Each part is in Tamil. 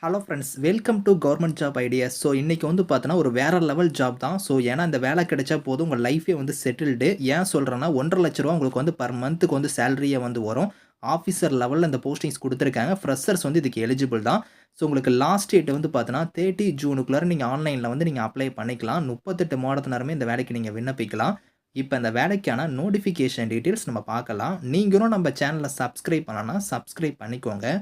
Hello friends, welcome to government job ideas. So இன்றைக்கி வந்து பார்த்தோன்னா ஒரு வேறு லெவல் ஜாப் தான். ஸோ ஏன்னா இந்த வேலை கிடைச்சா போதும் உங்கள் லைஃபே வந்து செட்டில்டு. ஏன் சொல்கிறேன்னா 1,50,000 உங்களுக்கு வந்து பர் மந்த்துக்கு வந்து சேலரியே வந்து வரும். ஆஃபீஸர் லெவலில் இந்த போஸ்டிங்ஸ் கொடுத்துருக்காங்க. ஃப்ரெஷர்ஸ் வந்து இதுக்கு எலிஜிபிள் தான். ஸோ உங்களுக்கு லாஸ்ட் டேட் வந்து பார்த்தோன்னா 30 ஜூனுக்குள்ளார நீங்கள் ஆன்லைனில் வந்து நீங்கள் அப்ளை பண்ணிக்கலாம். 38 மாதத்தினருமே இந்த வேலைக்கு நீங்கள் விண்ணப்பிக்கலாம். இப்போ இந்த வேலைக்கான நோட்டிஃபிகேஷன் டீட்டெயில்ஸ் நம்ம பார்க்கலாம். நீங்களும் நம்ம சேனலை சப்ஸ்கிரைப் பண்ணனா சப்ஸ்கிரைப் பண்ணிக்கோங்க.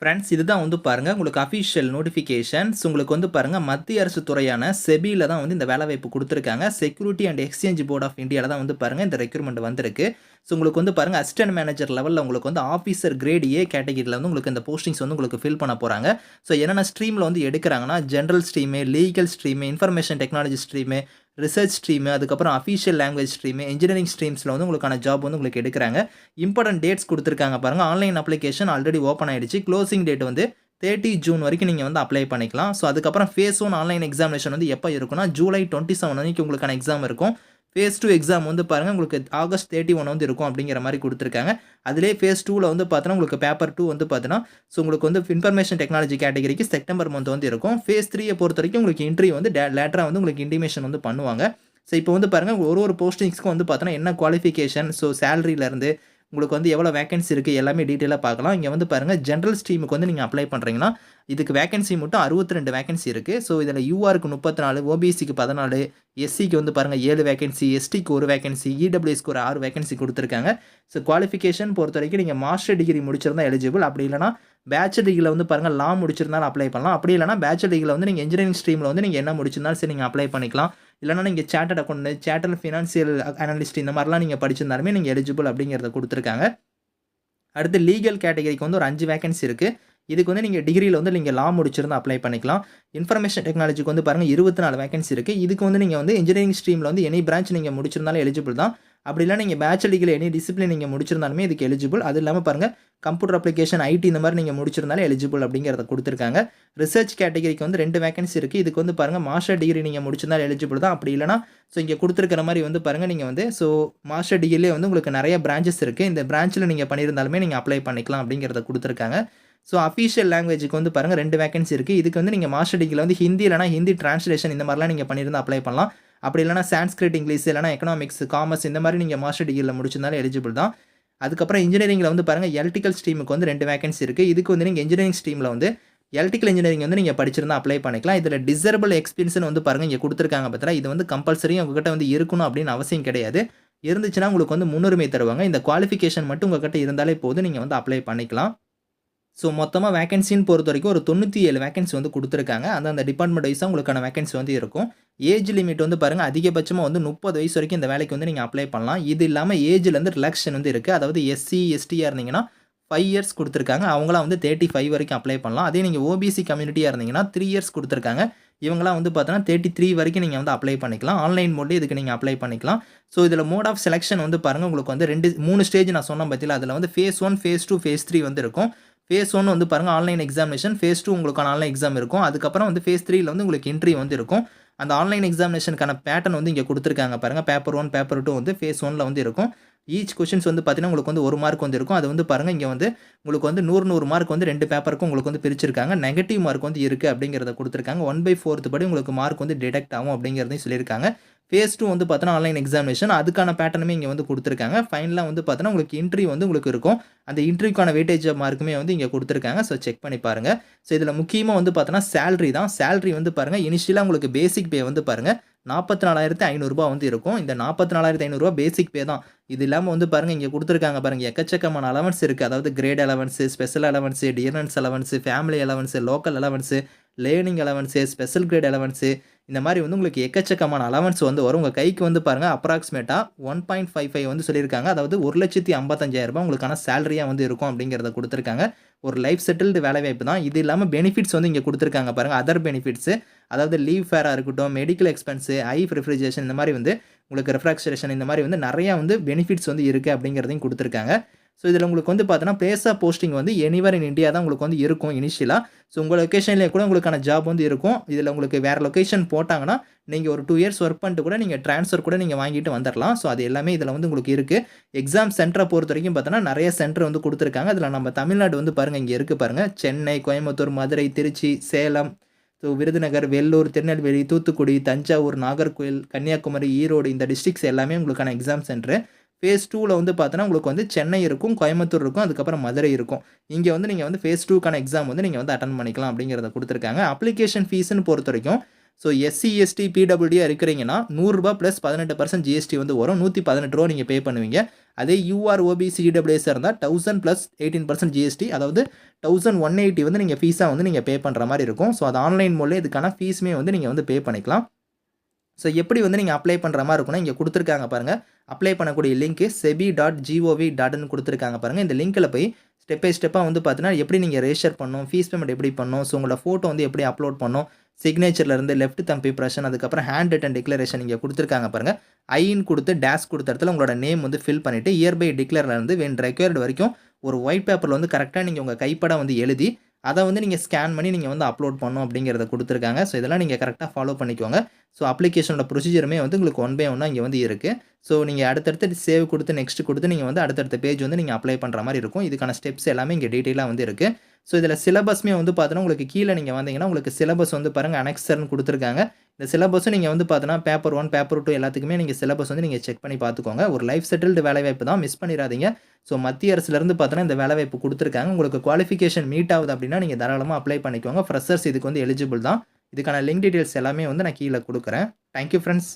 ஃப்ரெண்ட்ஸ், இதுதான் வந்து பாருங்கள் உங்களுக்கு அஃபிஷியல் நோட்டிஃபிகேஷன்ஸ். உங்களுக்கு வந்து பாருங்கள் மத்திய அரசு துறையான செபியில் தான் வந்து இந்த வேலைவாய்ப்பு கொடுத்துருக்காங்க. Security and exchange board of இந்தியாவில் தான் வந்து பாருங்கள் இந்த ரெக்ரூட்மெண்ட் வந்திருக்கு. ஸோ உங்களுக்கு வந்து பாருங்கள் அசிஸ்டன்ட் மேனேஜர் லெவலில் உங்களுக்கு வந்து ஆஃபீஸர் கிரேட் ஏ கேட்டகிரியில் வந்து உங்களுக்கு இந்த போஸ்டிங்ஸ் வந்து உங்களுக்கு ஃபில் பண்ண போகிறாங்க. ஸோ என்னென்ன ஸ்ட்ரீமில் வந்து எடுக்கிறாங்கன்னா general stream, legal stream, information technology stream, research stream, அதுக்கப்புறம் அஃபிஷியல் லாங்குவேஜ் ஸ்ட்ரீமு, இன்ஜினியரிங் ஸ்ட்ரீம்ஸில் வந்து உங்களுக்கான ஜாப் வந்து உங்களுக்கு எடுக்கிறாங்க. இம்பார்ட்டன்ட் டேட்ஸ் கொடுத்துருக்காங்க பாருங்கள். ஆன்லைன் அப்ளிகேஷன் ஆல்ரெடி ஓப்பன் ஆகிடுச்சு. க்ளோசிங் டேட் வந்து 30 ஜூன் வரைக்கும் நீங்கள் வந்து அப்ளை பண்ணிக்கலாம். ஸோ அதுக்கப்புறம் ஃபேஸ் 1 ஆன்லைன் எக்ஸாமினேஷன் வந்து எப்போ இருக்குன்னா ஜூலை 27 வரைக்கும் உங்களுக்கான எக்ஸாம் இருக்கும். ஃபேஸ் 2 எக்ஸாம் வந்து பாருங்கள் உங்களுக்கு ஆகஸ்ட் 31 வந்து இருக்கும் அப்படிங்கிற மாதிரி கொடுத்துருக்காங்க. அதிலே ஃபேஸ் 2வில் வந்து பார்த்தோன்னா உங்களுக்கு பேப்பர் 2 வந்து பார்த்தீங்கன்னா ஸோ உங்களுக்கு வந்து இன்ஃபர்மேஷன் டெக்னாலஜி கேட்டகரிக்கு செப்டம்பர் மந்த் வந்து இருக்கும். ஃபேஸ் 3 பொறுத்த வரைக்கும் உங்களுக்கு இன்டர்வியூ வந்து லேட்டராக வந்து உங்களுக்கு இன்டிமேஷன் வந்து பண்ணுவாங்க. ஸோ இப்போ வந்து பாருங்கள் ஒரு போஸ்டிங்ஸ்க்கும் வந்து பார்த்தோன்னா என்ன குவாலிஃபிகேஷன், ஸோ சேலரியிலேருந்து உங்களுக்கு வந்து எவ்வளோ வேகன்சி இருக்குது எல்லாமே டீட்டெயிலாக பார்க்கலாம். இங்கே வந்து பாருங்கள் ஜென்ரல் ஸ்ட்ரீமுக்கு வந்து நீங்கள் அப்ளை பண்ணுறீங்கன்னா இதுக்கு வேகன்சி மட்டும் 62 வேகன்சி இருக்குது. ஸோ இதில் யூஆருக்கு 34, ஓபிசிக்கு 14, எஸ்சிக்கு வந்து பாருங்கள் 7 வேகன்சி, எஸ்டிக்கு 1 வேகன்சி, இடபிள்யூஎஸ்க்கு ஒரு 6 வேகன்சி கொடுத்துருக்காங்க. ஸோ குவாலிஃபிகேஷன் பொறுத்த வரைக்கும் நீங்கள் மாஸ்டர் டிகிரி முடிச்சிருந்தா எலிஜிபிள். அப்படி இல்லைனா பேச்சுலர் டிகிரியில் வந்து பாருங்கள் லா முடிச்சிருந்தாலும் அப்ளை பண்ணலாம். அப்படி இல்லைனா பேச்சுலர் டிகிரியில் வந்து நீங்கள் இன்ஜினியரிங் ஸ்ட்ரீமில் வந்து நீங்கள் என்ன முடிச்சிருந்தாலும் சரி நீங்கள் அப்ளை பண்ணிக்கலாம். இல்லைனா நீங்கள் chartered account, chartered financial analyst இந்த மாதிரிலாம் நீங்கள் படிச்சிருந்தாலுமே நீங்கள் எலிஜிபிள் அப்படிங்கிறத கொடுத்துருக்காங்க. அடுத்து லீகல் கேட்டகரிக்கு வந்து ஒரு 5 வேகன்சி இருக்குது. இதுக்கு வந்து நீங்கள் டிகிரியில் வந்து நீங்கள் லா முடிச்சிருந்தா அப்ளை பண்ணிக்கலாம். இன்ஃபர்மேஷன் டெக்னாலஜிக்கு வந்து பாருங்கள் 24 வேகன்சி இருக்குது. இதுக்கு வந்து நீங்கள் வந்து இன்ஜினியரிங் ஸ்ட்ரீமில் வந்து எனி பிரான்ச் நீங்கள் முடிச்சிருந்தாலும் எலிஜிபிள் தான். அப்படி இல்லை நீங்கள் பேச்சுலர் டிகிரியில் எனி டிசிப்ளின் நீங்கள் முடிச்சிருந்தாலுமே இதுக்கு எலிஜிபிள். அது இல்லாமல் பாருங்கள் கம்ப்யூட்டர் அப்ளிகேஷன், ஐடி இந்த மாதிரி நீங்கள் முடிச்சிருந்தாலும் எலிஜிபிள் அப்படிங்கிறத கொடுத்துருக்காங்க. ரிசர்ச் கேட்டகரிக்கு வந்து 2 வேகன்சி இருக்குது. இதுக்கு வந்து பாருங்கள் மாஸ்டர் டிகிரி நீங்கள் முடிச்சிருந்தாலும் எலிஜிபிள் தான். அப்படி இல்லைனா ஸோ இங்கே கொடுத்துருக்கிற மாதிரி வந்து பாருங்கள் நீங்கள் வந்து ஸோ மாஸ்டர் டிகிரிலே வந்து உங்களுக்கு நிறைய பிரான்ச்சஸ் இருக்குது. இந்த பிரான்ச்சில் நீங்கள் பண்ணியிருந்தாலுமே நீங்கள் அப்ளை பண்ணிக்கலாம் அப்படிங்கிறத கொடுத்துருக்காங்க. ஸோ அஃபிஷியல் லாங்குவேஜுக்கு வந்து பாருங்கள் 2 வேகன்சி இருக்குது. இதுக்கு வந்து நீங்கள் மாஸ்டர் டிகிரியில் வந்து ஹிந்தி இல்லைனா ஹிந்தி டிரான்ஸ்லேஷன் இந்த மாதிரிலாம் நீங்கள் பண்ணியிருந்தால் அப்ளை பண்ணலாம். அப்படி இல்லைனா சான்ஸ்கிரிட், இங்கிலீஷ் இல்லைனா எக்கனாமிக்ஸ், காமர்ஸ் இந்த மாதிரி நீங்கள் மாஸ்டர் டிகிரியில் முடிச்சிருந்தாலும் எலிஜிபிள் தான். அதுக்கப்புறம் இன்ஜினியரிங்கில் வந்து பாருங்கள் எலக்ட்ரிக்கல் ஸ்ட்ரீமுக்கு வந்து 2 வேகன்சி இருக்குது. இதுக்கு வந்து நீங்கள் இன்ஜினியரிங் ஸ்ட்ரீமில் வந்து எலக்ட்ரிக்கல் இன்ஜினியரிங் வந்து நீங்கள் படிச்சிருந்தா அப்ளை பண்ணிக்கலாம். இதில் டிசரபிள் எக்ஸ்பீரியன்ஸ்னு வந்து பாருங்கள் இங்கே கொடுத்துருக்காங்க பார்த்தா. இது வந்து கம்பல்சரி உங்ககிட்ட வந்து இருக்கணும் அப்படின்னு அவசியம் கிடையாது. இருந்துச்சுன்னா உங்களுக்கு வந்து முன்னுரிமை தருவாங்க. இந்த குவாலிஃபிகேஷன் மட்டும் உங்ககிட்ட இருந்தாலே போதும், நீங்கள் வந்து அப்ளை பண்ணிக்கலாம். ஸோ மொத்தமாக வேகன்சின்னு பொறுத்த வரைக்கும் ஒரு 97 வேகன்சி வந்து கொடுத்துருக்காங்க. அந்த டிபார்ட்மெண்ட் வைஸாக உங்களுக்கான வேகன்சி வந்து இருக்கும். ஏஜ் லிமிட் வந்து பாருங்கள் அதிகபட்சமாக வந்து 30 வயசு வரைக்கும் இந்த வேலைக்கு வந்து நீங்கள் அப்ளை பண்ணலாம். இது இல்லாமல் ஏஜ்லேருந்து ரிலாக்ஷன் வந்து இருக்குது. அதாவது எஸ்சி, எஸ்டியாக இருந்தீங்கன்னா 5 இயர்ஸ் கொடுத்துருக்காங்க. அவங்களாம் வந்து 35 வரைக்கும் அப்ளை பண்ணலாம். அதே நீங்கள் ஓபிசி கம்யூனிட்டியாக இருந்தீங்கன்னா 3 இயர்ஸ் கொடுத்துருக்காங்க. இவங்களாம் வந்து பார்த்தோன்னா 33 வரைக்கும் நீங்கள் வந்து அப்ளை பண்ணிக்கலாம். ஆன்லைன் மோட்லேயே இதுக்கு நீங்கள் அப்ளை பண்ணிக்கலாம். ஸோ இதில் மோட் ஆஃப் செலெக்ஷன் வந்து பாருங்கள் உங்களுக்கு வந்து 3 ஸ்டேஜ் நான் சொன்னேன் பற்றியில். அதில் வந்து ஃபேஸ் 1, ஃபேஸ் 2, ஃபேஸ் 3 வந்து இருக்கும். ஃபேஸ் 1 வந்து பாருங்கள் ஆன்லைன் எக்ஸாமினேஷன், ஃபேஸ் 2 உங்களுக்கான ஆன்லைன் எக்ஸாம் இருக்கும். அதுக்கப்புறம் வந்து ஃபேஸ் 3ல வந்து உங்களுக்கு இன்டர்வியூ வந்து இருக்கும். அந்த ஆன்லைன் எக்ஸாமினேஷனுக்கான பேட்டர்ன் வந்து இங்கே கொடுத்துருக்காங்க பாருங்கள். பேப்பர் 1, பேப்பர் 2 வந்து ஃபேஸ் 1ல வந்து இருக்கும். ஈச் கொஷின்ஸ் வந்து பார்த்தீங்கன்னா உங்களுக்கு வந்து 1 மார்க் வந்து இருக்கும். அது வந்து பாருங்கள் இங்கே வந்து உங்களுக்கு வந்து 100 மார்க் வந்து 2 பேப்பருக்கும் உங்களுக்கு வந்து பிரிச்சிருக்காங்க. நெகட்டிவ் மார்க் வந்து இருக்குது அப்படிங்கிறத கொடுத்துருக்காங்க. 1/4 படி உங்களுக்கு மார்க் வந்து டிடெக்ட் ஆகும் அப்படிங்கிறதையும் சொல்லியிருக்காங்க. ஃபேஸ் 2 வந்து பார்த்தோன்னா ஆன்லைன் எக்ஸாமினேஷன், அதுக்கான பேட்டர்னுமே இங்கே வந்து கொடுத்துருக்காங்க. ஃபைனலாக வந்து பார்த்தோன்னா உங்களுக்கு இன்டர்வியூ வந்து உங்களுக்கு இருக்கும். அந்த இன்டர்வியூக்கான வெயிட்டேஜ் மார்க்குமே வந்து இங்கே கொடுத்துருக்காங்க. ஸோ செக் பண்ணி பாருங்கள். ஸோ இதில் முக்கியமாக வந்து பார்த்தோன்னா சேலரி தான். சேலரி வந்து பாருங்கள் இனிஷியலாக உங்களுக்கு பேசிக் பே வந்து பாருங்கள் 44,500 வந்து இருக்கும். இந்த 44,500 பேசிக் பே தான். இது இல்லாமல் வந்து பாருங்கள் இங்கே கொடுத்துருக்காங்க பாருங்கள் எக்கச்சக்கமான அலவன்ஸ் இருக்குது. அதாவது grade allowance, special allowance, dearness allowance, family allowance, local allowance, learning allowance, special grade allowance இந்த மாதிரி வந்து உங்களுக்கு எக்கச்சக்கமான அலவன்ஸ் வந்து வரும். உங்கள் கைக்கு வந்து பாருங்கள் அப்ராக்சிமேட்டாக 1.55 வந்து சொல்லியிருக்காங்க. அதாவது 1,55,000 உங்களுக்கான சேலரியாக வந்து இருக்கும் அப்படிங்கிறத கொடுத்துருக்காங்க. ஒரு லைஃப் செட்டில்டு வேலைவாய்ப்பு தான். இது இல்லாமல் பெனிஃபிட்ஸ் வந்து இங்கே கொடுத்துருக்காங்க பாருங்கள். அதர் பெனிஃபிட்ஸு அதாவது லீவ் ஃபேராக இருக்கட்டும், மெடிக்கல் எக்ஸ்பென்ஸு, ரெஃப்ரிஜரேஷன் இந்த மாதிரி வந்து உங்களுக்கு ரெஃப்ராக்சரேஷன் இந்த மாதிரி வந்து நிறையா வந்து பெனிஃபிட்ஸ் வந்து இருக்குது அப்படிங்கிறதையும் கொடுத்துருக்காங்க. ஸோ இதில உங்களுக்கு வந்து பார்த்தீங்கன்னா, பிளேஸ் ஆஃப் போஸ்டிங் வந்து எனிவேர் இன் இண்டியா தான் உங்களுக்கு வந்து இருக்கும் இனிஷியலா. ஸோ உங்க லொகேஷன்லேயே கூட உங்களுக்கான ஜாப் வந்து இருக்கும். இதில உங்களுக்கு வேற லொகேஷன் போட்டாங்கன்னா, நீங்க ஒரு 2 இயர்ஸ் ஒர்க் பண்ணிட்டு கூட நீங்க ட்ரான்ஸ்ஃபர் கூட நீங்க வாங்கிட்டு வந்துரலாம். ஸோ அது எல்லாமே இதில வந்து உங்களுக்கு இருக்கு. எக்ஸாம் சென்டர பொறுத்தவரைக்கும் பார்த்தோன்னா, நெறைய சென்டர் வந்து குடுத்துருக்காங்க. அதில நம்ம தமிழ்நாடு வந்து பாருங்க, இங்க இருக்கு பாருங்க. சென்னை, கோயம்புத்தூர், மதுரை, திருச்சி, சேலம், ஸோ விருதுநகர், வெல்லூர், திருநெல்வேலி, தூத்துக்குடி, தஞ்சாவூர், நாகர்கோயில், கன்னியாகுமரி, ஈரோடு இந்த டிஸ்ட்ரிக்ட்ஸ் எல்லாமே உங்களுக்கான எக்ஸாம் சென்டரு. ஃபேஸ் 2ல வந்து பார்த்தோன்னா, உங்களுக்கு வந்து சென்னை இருக்கும், கோயம்புத்தூர் இருக்கும், அதுக்கப்புறம் மதுரை இருக்கும். இங்க வந்து நீங்க வந்து ஃபேஸ் 2க்கான எக்ஸாம் வந்து நீங்க வந்து அட்டெண்ட் பண்ணிக்கலாம் அப்படிங்கிறத குடுத்துருக்காங்க. அப்ளிகேஷன் ஃபீஸ்ன்னு பொறுத்தவரைக்கும், ஸோ எஸ்சி, எஸ்டி, பிடபிள்யூடியா இருக்கிறீங்கன்னா ரூ. 100 பிளஸ் 18% ஜிஎஸ்டி வந்து வரும். ரூ. 118 நீங்க பே பண்ணுவீங்க. அதே யூஆர், ஓபிசி, இடபிள்யூஎஸ்ஸா இருந்தா 1000 பிளஸ் 18% ஜிஎஸ்டி, அதாவது 1180 வந்து நீங்க ஃபீஸா வந்து நீங்க பே பண்ற மாரி இருக்கும். ஸோ அது ஆன்லைன் மோட்லயே இதுக்கான ஃபீஸுமே வந்து நீங்க வந்து பே பண்ணிக்கலாம். ஸோ எப்படி வந்து நீங்க அப்ளை பண்ற மாரி இருக்கும்னா, இங்க குடுத்துருக்காங்க பாருங்க. அப்ளை பண்ணக்கூடிய லிங்க் sebi.gov.in குடுத்துருக்காங்க பாருங்க. இந்த லிங்க்ல போய் ஸ்டெப் பை ஸ்டெப்பா வந்து பார்த்தீங்கன்னா, எப்படி நீங்க ரெஜிஸ்டர் பண்ணணும், ஃபீஸ் பேமெண்ட் எப்படி பண்ணணும், ஸோ உங்களோட ஃபோட்டோ வந்து எப்படி அப்லோட் பண்ணணும், சிக்னேச்சர்ல இருந்து லெஃப்ட் தம்ப் இம்ப்ரஷன், அதுக்கப்புறம் ஹேண்ட் ரிட்டன் டிக்ளரேஷன் இங்க குடுத்துருக்காங்க பாருங்க. ஐன்னு குடுத்து டேஷ் குடுத்த இடத்துல உங்களோட நேம் வந்து ஃபில் பண்ணிட்டு, இயர் பை டிக்ளேர்ல இருந்து வென் ரெக்வயர்ட் வரைக்கும் ஒரு ஒயிட் பேப்பர்ல வந்து கரெக்ட்டா நீங்க உங்க கைப்பட வந்து எழுதி, அத வந்து நீங்க ஸ்கேன் பண்ணி நீங்க வந்து அப்லோட் பண்ணணும் அப்படிங்கிறத குடுத்துருக்காங்க. ஸோ இதெல்லாம் நீங்க கரெக்ட்டா ஃபாலோ பண்ணிக்கோங்க. ஸோ அப்ளிகேஷனோட ப்ரொசீஜருமே வந்து உங்களுக்கு ஒன் பை ஒன்னா இங்க வந்து இருக்கு. ஸோ நீங்க அடுத்தடுத்து சேவ் குடுத்து, நெக்ஸ்ட் குடுத்து நீங்க வந்து அடுத்தடுத்த பேஜ் வந்து நீங்க அப்ளை பண்ற மாரி இருக்கும். இதுக்கான ஸ்டெப்ஸ் எல்லாமே இங்க டீட்டெயிலா வந்து இருக்கு. ஸோ இதில சிலபஸ்மே வந்து பார்த்தீங்கன்னா, உங்களுக்கு கீழ நீங்க வந்தீங்கன்னா, உங்களுக்கு சிலபஸ் வந்து பாருங்க அனெக்ஸர்ன்னு குடுத்துருக்காங்க. இந்த சிலபஸும் நீங்க வந்து பார்த்தீங்கன்னா, பேப்பர் 1, பேப்பர் 2 எல்லாத்துக்குமே நீங்க சிலபஸ் வந்து நீங்க செக் பண்ணி பார்த்துக்கோங்க. ஒரு லைஃப் செட்டில்டு வேலைவாய்ப்பு தான், மிஸ் பண்ணிறாதீங்க. ஸோ மத்திய அரசுலருந்து பார்த்தீங்கன்னா, இந்த வேலைவாய்ப்பு குடுத்துருக்காங்க. உங்களுக்கு குவாலிஃபிகேஷன் மீட் ஆகுது அப்படின்னா, நீங்க தாராளமா அப்ளை பண்ணிக்கோங்க. ஃப்ரெஷர்ஸ் இதுக்கு வந்து எலிஜிபிள் தான். இதுக்கான லிங்க் டீட்டெயில்ஸ் எல்லாமே வந்து நான் கீழ குடுக்குறேன். Thank you friends.